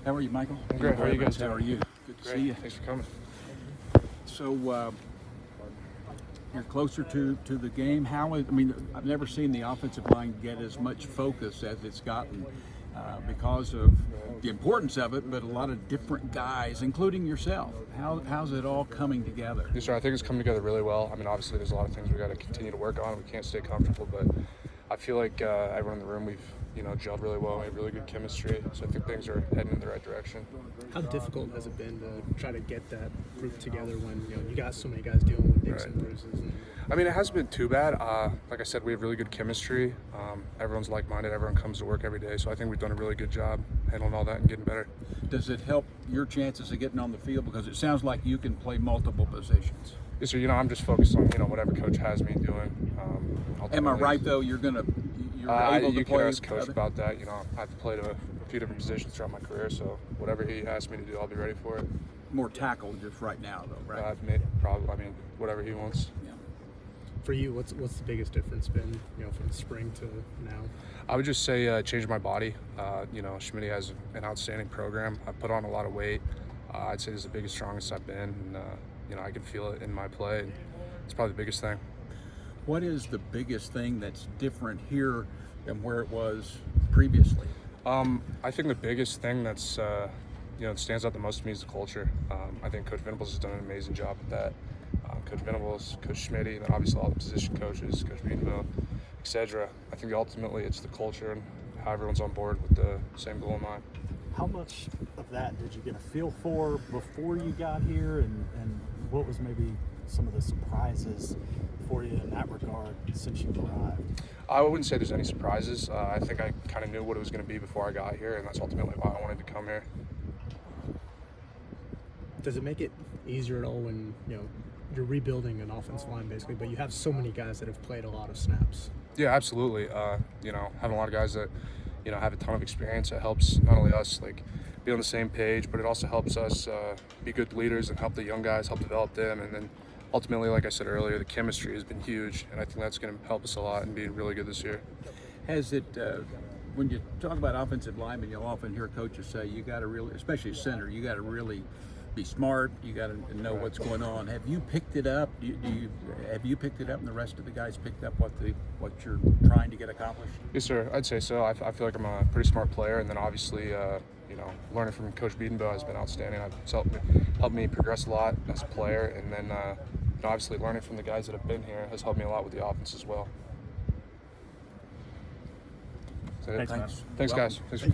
How are you, Michael? I'm great. How are you guys doing? How are you? Good to Great. see you. Thanks for coming. So you're closer to the game. I've never seen the offensive line get as much focus as it's gotten because of the importance of it, but a lot of different guys, including yourself. How's it all coming together? Yes, sir. I think it's coming together really well. I mean, obviously, there's a lot of things we got to continue to work on. We can't stay comfortable, but I feel like everyone in the room, we've gelled really well. We have really good chemistry, so I think things are heading in the right direction. How difficult has it been to try to get that group together when you got so many guys dealing with nicks and bruises? I mean, it hasn't been too bad. Like I said, we have really good chemistry. Everyone's like-minded. Everyone comes to work every day, so I think we've done a really good job handling all that and getting better. Does it help your chances of getting on the field? Because it sounds like you can play multiple positions. Yes, sir. I'm just focused on whatever coach has me doing. Am I right though? You're able to you play. can ask coach about that. I've played a few different positions throughout my career, so whatever he asks me to do, I'll be ready for it. More tackle just right now, though, right? I've made probably. I mean, whatever he wants. Yeah. For you, what's the biggest difference been, from spring to now? I would just say changing my body. Schmitty has an outstanding program. I put on a lot of weight. I'd say this is the biggest, strongest I've been, and I can feel it in my play. And it's probably the biggest thing. What is the biggest thing that's different here than where it was previously? I think the biggest thing that's that stands out the most to me is the culture. I think Coach Venables has done an amazing job with that. Coach Venables, Coach Schmitty, and then obviously all the position coaches, Coach Beatonville, etc. I think ultimately it's the culture and how everyone's on board with the same goal in mind. How much of that did you get a feel for before you got here, and what was maybe some of the surprises for you in that regard since you arrived? I wouldn't say there's any surprises. I think I kind of knew what it was going to be before I got here, and that's ultimately why I wanted to come here. Does it make it easier at all when you're rebuilding an offensive line basically, but you have so many guys that have played a lot of snaps? Yeah, absolutely. Having a lot of guys that have a ton of experience, it helps not only us be on the same page, but it also helps us be good leaders and help the young guys, help develop them, and then ultimately, like I said earlier, the chemistry has been huge, and I think that's going to help us a lot and be really good this year. Has it, when you talk about offensive linemen, you'll often hear coaches say you got to really, especially center, you got to really be smart. You got to know what's going on. Have you picked it up? Have you picked it up, and the rest of the guys picked up what you're trying to get accomplished? Yes, sir. I'd say so. I feel like I'm a pretty smart player, and then obviously, learning from Coach Beatonville has been outstanding. It's helped me progress a lot as a player, and then obviously learning from the guys that have been here has helped me a lot with the offense as well. Thanks. Thanks, guys. Thanks for coming.